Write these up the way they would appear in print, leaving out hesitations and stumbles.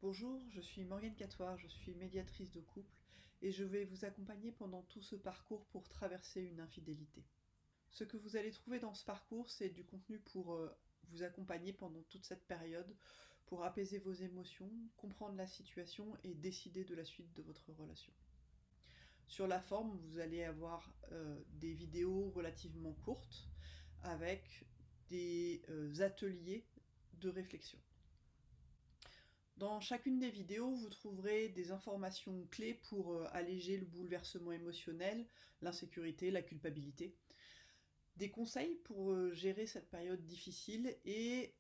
Bonjour, je suis Morgane Catoire, je suis médiatrice de couple et je vais vous accompagner pendant tout ce parcours pour traverser une infidélité. Ce que vous allez trouver dans ce parcours, c'est du contenu pour vous accompagner pendant toute cette période, pour apaiser vos émotions, comprendre la situation et décider de la suite de votre relation. Sur la forme, vous allez avoir des vidéos relativement courtes avec des ateliers de réflexion. Dans chacune des vidéos, vous trouverez des informations clés pour alléger le bouleversement émotionnel, l'insécurité, la culpabilité, des conseils pour gérer cette période difficile et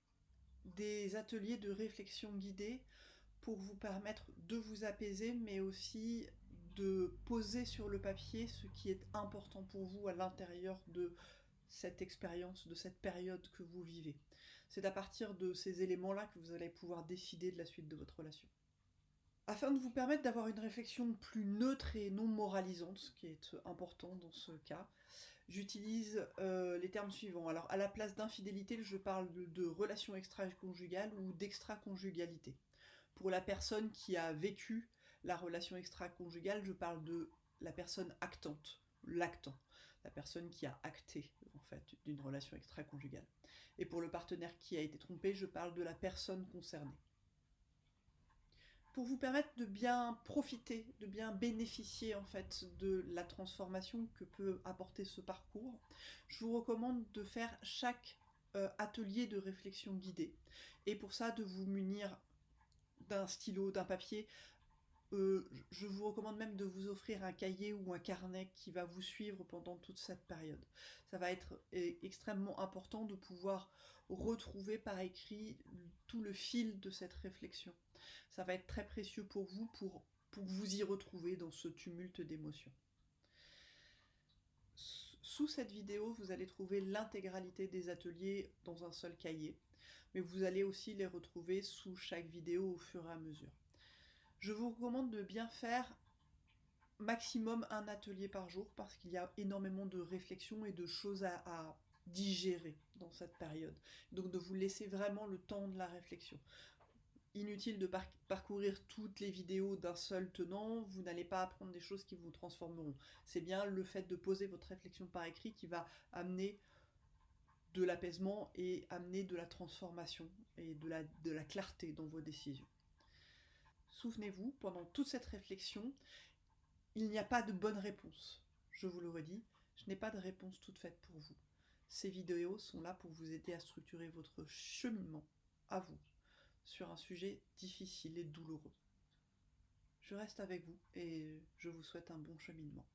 des ateliers de réflexion guidée pour vous permettre de vous apaiser, mais aussi de poser sur le papier ce qui est important pour vous à l'intérieur de cette expérience, de cette période que vous vivez. C'est à partir de ces éléments-là que vous allez pouvoir décider de la suite de votre relation. Afin de vous permettre d'avoir une réflexion plus neutre et non moralisante, ce qui est important dans ce cas, j'utilise les termes suivants. Alors, à la place d'infidélité, je parle de relation extra-conjugale ou d'extra-conjugalité. Pour la personne qui a vécu la relation extra-conjugale, je parle de la personne actante, l'actant, la personne qui a acté en fait d'une relation extra-conjugale. Et pour le partenaire qui a été trompé, je parle de la personne concernée. Pour vous permettre de bien profiter, de bien bénéficier en fait de la transformation que peut apporter ce parcours, je vous recommande de faire chaque atelier de réflexion guidée. Et pour ça, de vous munir d'un stylo, d'un papier. Je vous recommande même de vous offrir un cahier ou un carnet qui va vous suivre pendant toute cette période. Ça va être extrêmement important de pouvoir retrouver par écrit tout le fil de cette réflexion. Ça va être très précieux pour vous pour vous y retrouver dans ce tumulte d'émotions. Sous cette vidéo, vous allez trouver l'intégralité des ateliers dans un seul cahier, mais vous allez aussi les retrouver sous chaque vidéo au fur et à mesure. Je vous recommande de bien faire maximum un atelier par jour parce qu'il y a énormément de réflexions et de choses à digérer dans cette période. Donc de vous laisser vraiment le temps de la réflexion. Inutile de parcourir toutes les vidéos d'un seul tenant, vous n'allez pas apprendre des choses qui vous transformeront. C'est bien le fait de poser votre réflexion par écrit qui va amener de l'apaisement et amener de la transformation et de la clarté dans vos décisions. Souvenez-vous, pendant toute cette réflexion, il n'y a pas de bonne réponse. Je vous le redis, je n'ai pas de réponse toute faite pour vous. Ces vidéos sont là pour vous aider à structurer votre cheminement à vous sur un sujet difficile et douloureux. Je reste avec vous et je vous souhaite un bon cheminement.